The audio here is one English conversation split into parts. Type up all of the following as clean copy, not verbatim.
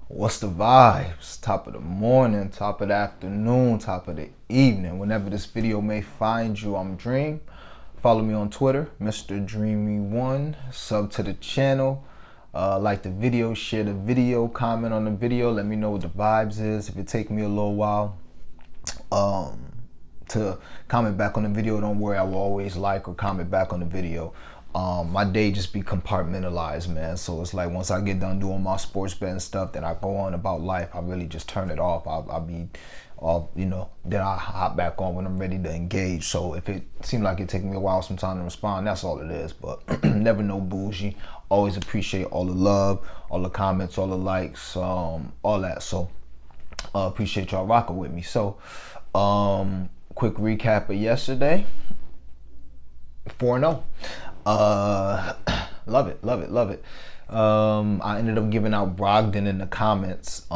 What's the vibes? Top of the morning, top of the afternoon, top of the evening. Whenever this video may find you, I'm Dream. Follow me on Twitter, Mr. Dreamy1. Sub to the channel. Like the video, share the video, comment on the video. Let me know what the vibes is. If it take me a little while to comment back on the video, don't worry, I will always like or comment back on the video. My day just be compartmentalized, man. So it's like once I get done doing my sports betting stuff, then I go on about life. I really just turn it off. I'll be off, then I hop back on when I'm ready to engage. So if it seems like it take me a while sometime to respond, that's all it is. But never no bougie. Always appreciate all the love, all the comments, all the likes, all that. So appreciate y'all rocking with me. So quick recap of yesterday. 4-0. Love it, love it, love it. I ended up giving out Brogdon in the comments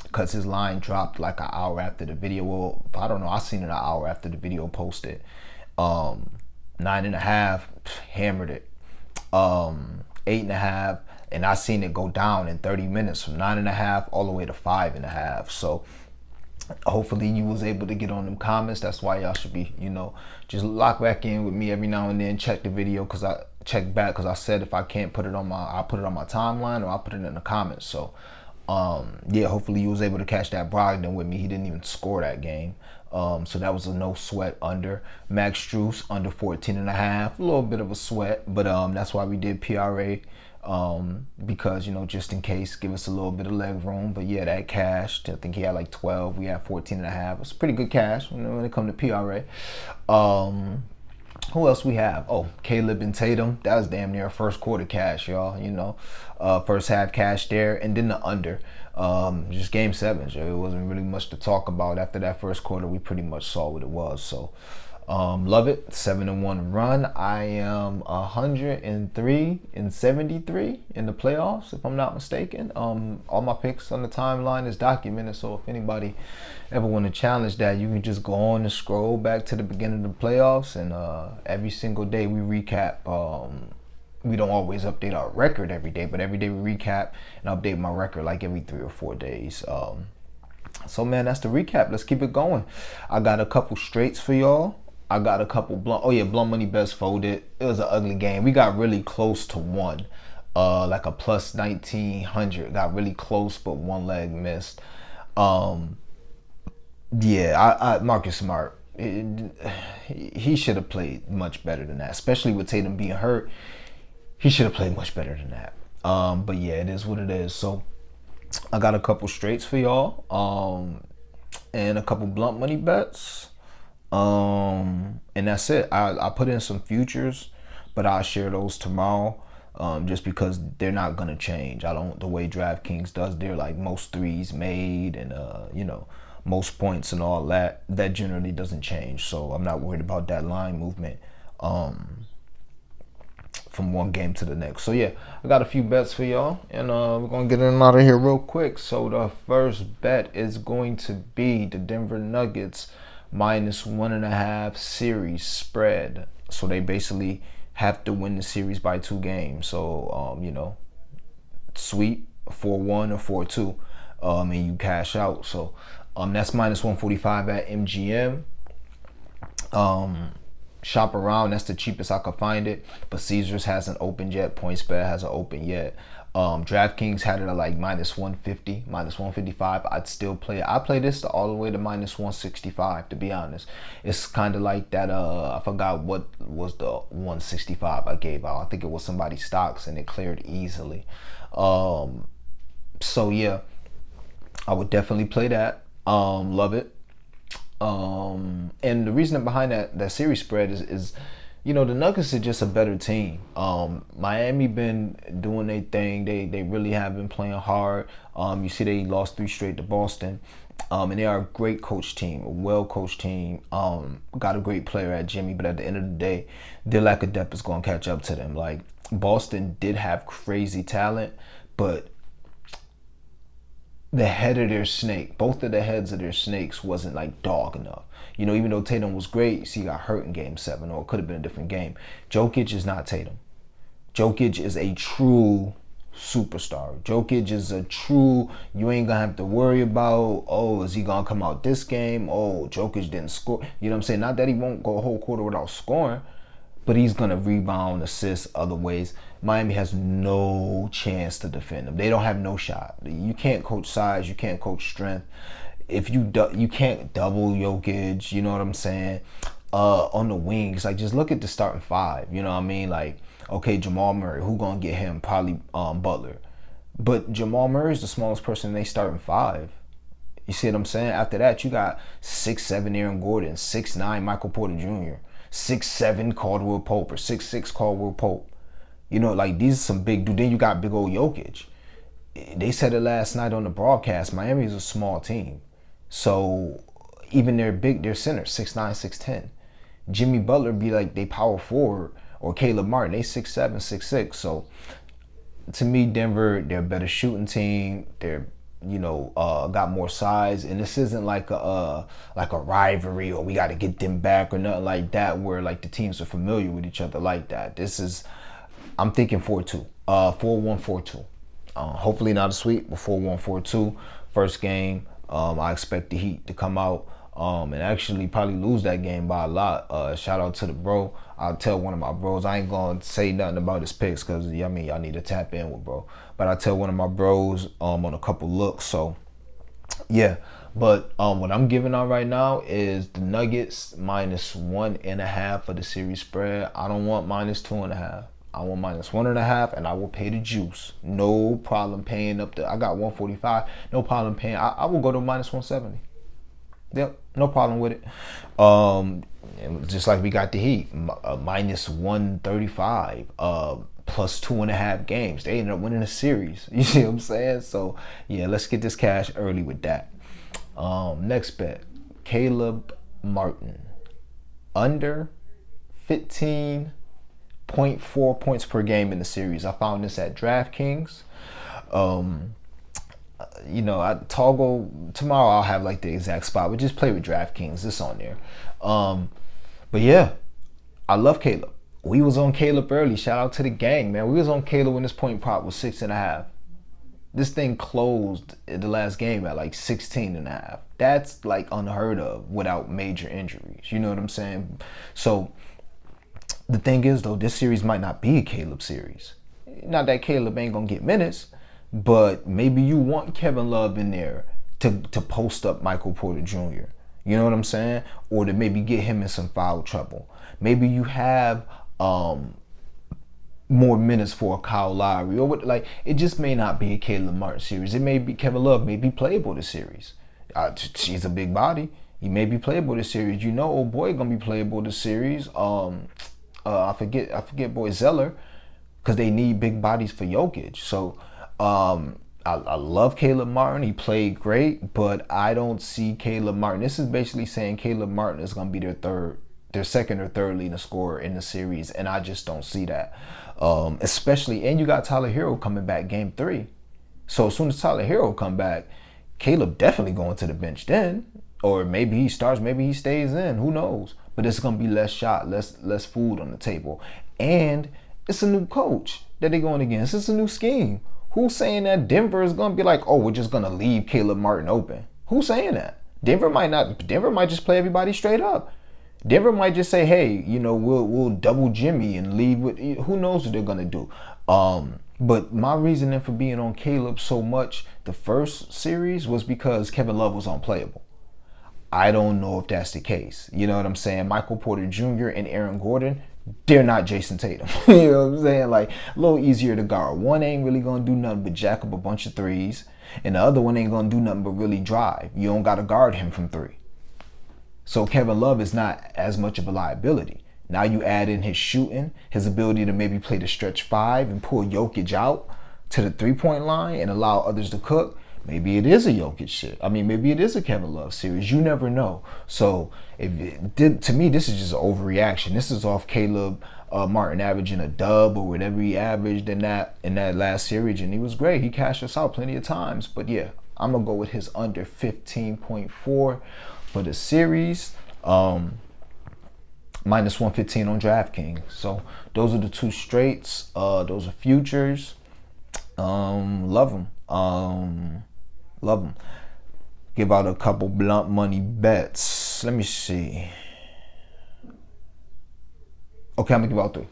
because his line dropped like an hour after the video. Well, I don't know. I seen it an hour after the video posted. 9.5, hammered it. 8.5, and I seen it go down in 30 minutes from 9.5 all the way to 5.5. So hopefully you was able to get on them comments. That's why y'all should be, just lock back in with me every now and then. Check the video because I check back because I said if I can't put it on I'll put it on my timeline or I'll put it in the comments. So yeah, hopefully you was able to catch that Brogdon with me. He didn't even score that game. So that was a no sweat under. Max Strus under 14.5, a little bit of a sweat, but that's why we did PRA. Because just in case, give us a little bit of leg room. But yeah, that cashed. I think he had like 12, we had 14.5. It's pretty good cash when it comes to PRA. Who else we have? Oh, Caleb and Tatum. That was damn near first quarter cash, y'all. First half cash there, and then the under. Just game 7. So it wasn't really much to talk about. After that first quarter, we pretty much saw what it was. So love it. 7-1 run. I am 103-73 in the playoffs, if I'm not mistaken. All my picks on the timeline is documented, so if anybody ever want to challenge that, you can just go on and scroll back to the beginning of the playoffs, and every single day we recap. We don't always update our record every day, but every day we recap and update my record like every 3 or 4 days. So man, that's the recap. Let's keep it going. I got a couple straights for y'all. I got a couple blunt. Oh yeah, blunt money bets folded. It was an ugly game. We got really close to one, like a plus 1900. Got really close, but one leg missed. Yeah, Marcus Smart. He should have played much better than that, especially with Tatum being hurt. He should have played much better than that. But yeah, it is what it is. So I got a couple straights for y'all, and a couple blunt money bets. And that's it. I put in some futures, but I'll share those tomorrow. Just because they're not gonna change. The way DraftKings does, they're like most threes made and most points and all that. That generally doesn't change. So I'm not worried about that line movement from one game to the next. So yeah, I got a few bets for y'all, and we're gonna get in out of here real quick. So the first bet is going to be the Denver Nuggets -1.5 series spread. So they basically have to win the series by 2 games. So sweep 4-1 or 4-2, and you cash out. So that's -145 at MGM. Shop around, that's the cheapest I could find it, but Caesars hasn't opened yet. PointsBet hasn't opened yet. DraftKings had it at like -150, -155. I'd still play it. I play this all the way to -165, to be honest. It's kind of like that. I forgot what was the 165 I gave out. I think it was somebody's stocks and it cleared easily. So yeah, I would definitely play that. Love it. And the reason behind that series spread is the Nuggets are just a better team. Miami been doing their thing. They really have been playing hard. You see they lost 3 straight to Boston. And they are a great coach team, a well-coached team. Got a great player at Jimmy, but at the end of the day, their lack of depth is going to catch up to them. Like, Boston did have crazy talent, but the head of their snake, both of the heads of their snakes wasn't like dog enough. Even though Tatum was great, he got hurt in game 7, or it could have been a different game. Jokic is not Tatum. Jokic is a true superstar. Jokic is a true, you ain't gonna have to worry about, oh, is he gonna come out this game? Oh, Jokic didn't score. You know what I'm saying? Not that he won't go a whole quarter without scoring, but he's gonna rebound, assist other ways. Miami has no chance to defend him. They don't have no shot. You can't coach size, you can't coach strength. If you can't double Jokic, you know what I'm saying? On the wings, like just look at the starting five. You know what I mean? Like, okay, Jamal Murray, who gonna get him? Probably Butler. But Jamal Murray is the smallest person they starting five. You see what I'm saying? After that, you got 6'7" Aaron Gordon, 6'9" Michael Porter Jr., 6'7" Caldwell Pope, or 6'6" Caldwell Pope. You know, like these are some big dudes. Then you got big old Jokic. They said it last night on the broadcast. Miami is a small team. So even their center, 6'9", 6'10". Jimmy Butler be like they power forward, or Caleb Martin, they 6'7", 6'6". So to me, Denver, they're a better shooting team. They're got more size, and this isn't like a rivalry or we got to get them back or nothing like that, where like the teams are familiar with each other like that. This is, I'm thinking 4-2, 4-1, 4-2. Hopefully not a sweep, but 4-1, 4-2. First game, I expect the Heat to come out and actually probably lose that game by a lot. Shout out to the bro. I'll tell one of my bros. I ain't gonna say nothing about his picks because I mean y'all need to tap in with bro. But I'll tell one of my bros on a couple looks. So yeah. But what I'm giving out right now is the Nuggets -1.5 for the series spread. I don't want -2.5. I want -1.5, and I will pay the juice. No problem paying up I got 145. No problem paying. I will go to -170. Yep, no problem with it. Just like we got the Heat, -135, plus 2.5 games. They ended up winning a series. You see what I'm saying? So yeah, let's get this cash early with that. Next bet, Caleb Martin, under 15.4 points per game in the series. I found this at DraftKings. Toggle tomorrow. I'll have like the exact spot, but just play with DraftKings. It's on there. But yeah, I love Caleb. We was on Caleb early. Shout out to the gang, man. We was on Caleb when this point prop was 6.5. This thing closed in the last game at like 16.5. That's like unheard of without major injuries. You know what I'm saying? So the thing is though, this series might not be a Caleb series. Not that Caleb ain't gonna get minutes, but maybe you want Kevin Love in there to post up Michael Porter Jr. You know what I'm saying? Or to maybe get him in some foul trouble. Maybe you have more minutes for a Kyle Lowry, or like it just may not be a Caleb Martin series. It may be Kevin Love may be playable this series. He's a big body. He may be playable this series. You know, old boy gonna be playable this series. I forget boy Zeller, because they need big bodies for Jokic. So I love Caleb Martin. He played great, but I don't see Caleb Martin. This is basically saying Caleb Martin is gonna be their second or third leading scorer in the series, and I just don't see that. Especially, and you got Tyler Hero coming back game 3. So as soon as Tyler Hero come back, Caleb definitely going to the bench then. Or maybe he starts, maybe he stays in. Who knows? But it's gonna be less shot, less food on the table. And it's a new coach that they're going against. It's a new scheme. Who's saying that Denver is gonna be like, oh, we're just gonna leave Caleb Martin open? Who's saying that? Denver might not. Denver might just play everybody straight up. Denver might just say, hey, we'll double Jimmy and leave with. Who knows what they're gonna do? But my reasoning for being on Caleb so much the first series was because Kevin Love was unplayable. I don't know if that's the case. You know what I'm saying? Michael Porter Jr. and Aaron Gordon, they're not Jason Tatum. You know what I'm saying? Like, a little easier to guard. One ain't really gonna do nothing but jack up a bunch of threes, and the other one ain't gonna do nothing but really drive. You don't gotta guard him from 3. So Kevin Love is not as much of a liability. Now you add in his shooting, his ability to maybe play the stretch 5 and pull Jokic out to the 3-point line and allow others to cook. Maybe it is a Jokic shit. I mean, maybe it is a Kevin Love series. You never know. So to me, this is just an overreaction. This is off Caleb Martin averaging a dub or whatever he averaged in that last series, and he was great. He cashed us out plenty of times. But yeah, I'm gonna go with his under 15.4 for the series. -115 on DraftKings. So those are the two straights. Those are futures. Love them. Love them. Give out a couple blunt money bets. Let me see. Okay, I'm gonna give out three.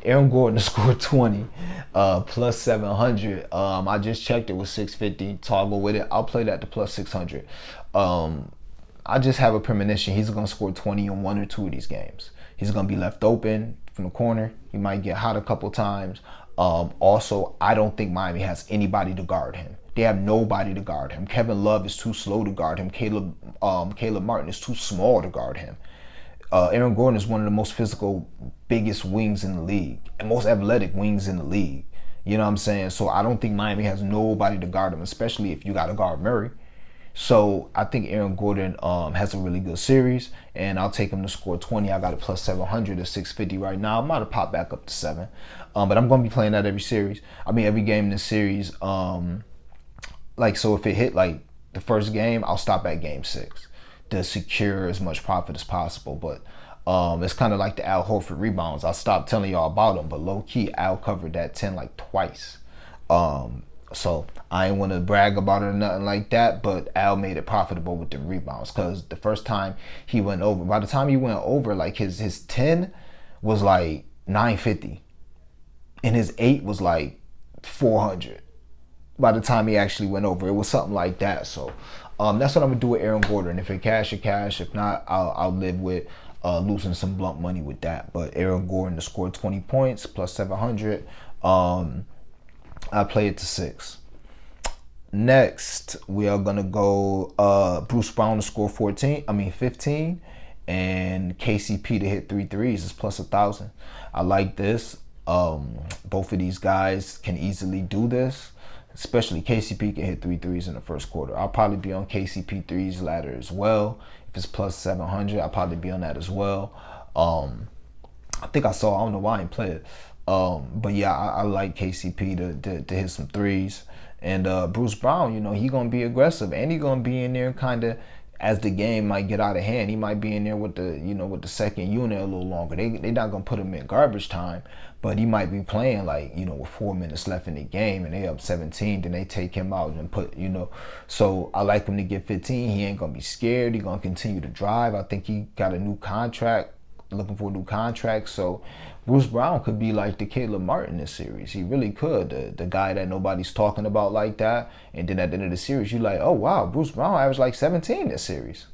Aaron Gordon to score 20, plus 700. I just checked it was 650. Toggle with it. I'll play that to plus 600. I just have a premonition he's gonna score 20 in one or two of these games. He's gonna be left open from the corner. He might get hot a couple times. Also, I don't think Miami has anybody to guard him. They have nobody to guard him. Kevin Love is too slow to guard him. Caleb Martin is too small to guard him. Aaron Gordon is one of the most physical, biggest wings in the league, and most athletic wings in the league. You know what I'm saying? So I don't think Miami has nobody to guard him, especially if you got to guard Murray. So I think Aaron Gordon has a really good series, and I'll take him to score 20. I got it plus 700 to 650 right now. I might have popped back up to 7, but I'm going to be playing that every series. I mean, every game in this series. Like, so if it hit like the first game, I'll stop at game 6 to secure as much profit as possible. But it's kind of like the Al Horford rebounds. I'll stop telling y'all about them, but low key, Al covered that 10 like twice. So I ain't want to brag about it or nothing like that, but Al made it profitable with the rebounds, because the first time he went over, by the time he went over, like his 10 was like 950 and his 8 was like 400 by the time he actually went over. It was something like that. So that's what I'm gonna do with Aaron Gordon. If it cash, it cash. If not, I'll live with losing some blunt money with that. But Aaron Gordon to score 20 points plus 700. I play it to 6. Next, we are gonna go Bruce Brown to score 15, and KCP to hit 3 threes is plus 1,000. I like this. Both of these guys can easily do this. Especially KCP can hit 3 threes in the first quarter. I'll probably be on KCP threes ladder as well. If it's plus 700, I'll probably be on that as well. I think I don't know why I didn't play it. But yeah, I like KCP to hit some threes. And Bruce Brown, you know, he gonna be aggressive, and he gonna be in there kind of as the game might get out of hand. He might be in there with the second unit a little longer. They not gonna put him in garbage time, but he might be playing like, with 4 minutes left in the game and they up 17, then they take him out and put, So I like him to get 15. He ain't gonna be scared. He gonna continue to drive. I think he got a new contract, looking for a new contract. So Bruce Brown could be like the Caleb Martin this series. He really could. The guy that nobody's talking about like that. And then at the end of the series, you're like, oh, wow, Bruce Brown averaged like 17 this series.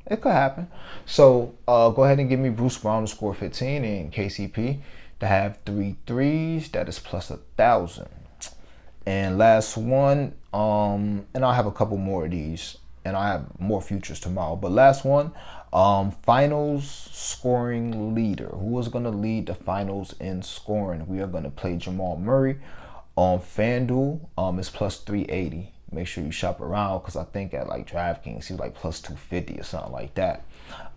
It could happen. So go ahead and give me Bruce Brown to score 15 and KCP to have 3 threes. That is plus 1,000. And last one, and I'll have a couple more of these, and I have more futures tomorrow. But last one, finals scoring leader. Who is going to lead the finals in scoring? We are going to play Jamal Murray on FanDuel. It's plus 380. Make sure you shop around, because I think at like DraftKings he's like plus 250 or something like that.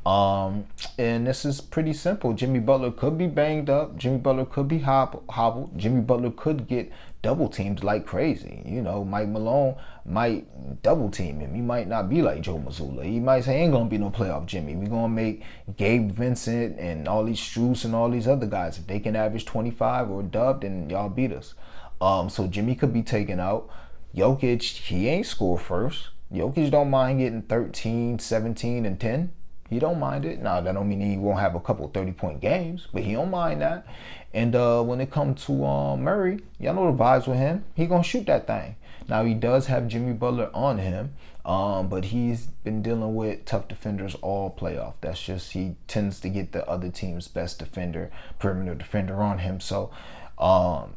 And this is pretty simple. Jimmy Butler could be banged up. Jimmy Butler could be hobbled. Jimmy Butler could get double teamed like crazy. Mike Malone might double team him. He might not be like Joe Mazzulla. He might say, ain't gonna be no playoff Jimmy. We're gonna make Gabe Vincent and all these Strus and all these other guys. If they can average 25 or dub, then y'all beat us. So Jimmy could be taken out. Jokic, he ain't score first. Jokic don't mind getting 13, 17, and 10. He don't mind it. Now, that don't mean he won't have a couple 30-point games, but he don't mind that. And when it comes to Murray, y'all know the vibes with him. He gonna shoot that thing. Now, he does have Jimmy Butler on him, but he's been dealing with tough defenders all playoff. That's just, he tends to get the other team's best defender, perimeter defender on him. So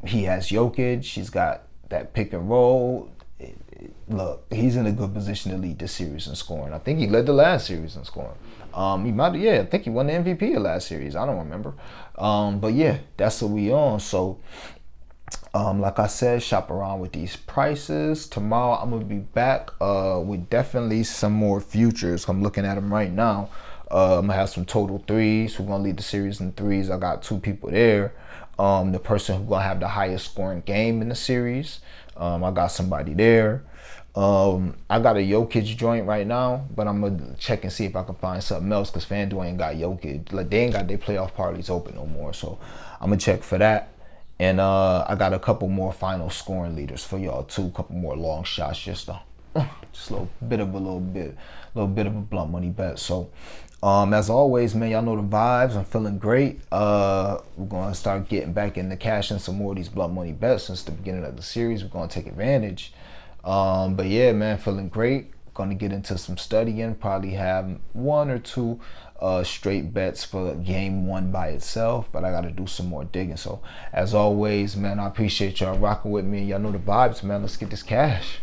he has Jokic. He's got that pick and roll. Look, he's in a good position to lead this series in scoring. I think he led the last series in scoring. I think he won the MVP of last series. I don't remember. But yeah, that's what we on. So, like I said, shop around with these prices. Tomorrow I'm gonna be back with definitely some more futures. I'm looking at them right now. I'm gonna have some total threes. Who's gonna lead the series in threes? I got 2 people there. The person who's gonna have the highest scoring game in the series. I got somebody there. I got a Jokic joint right now, but I'm gonna check and see if I can find something else, because FanDuel ain't got Jokic. Like, they ain't got their playoff parties open no more. So I'm gonna check for that. And I got a couple more final scoring leaders for y'all too. A couple more long shots, just a little bit of a blunt money bet. So as always, man, y'all know the vibes. I'm feeling great. We're gonna start getting back into cashing some more of these blunt money bets since the beginning of the series. We're gonna take advantage. But yeah, man, feeling great. Gonna get into some studying. Probably have one or two straight bets for game one by itself, but I gotta do some more digging. So as always, man, I appreciate y'all rocking with me. Y'all know the vibes, man. Let's get this cash.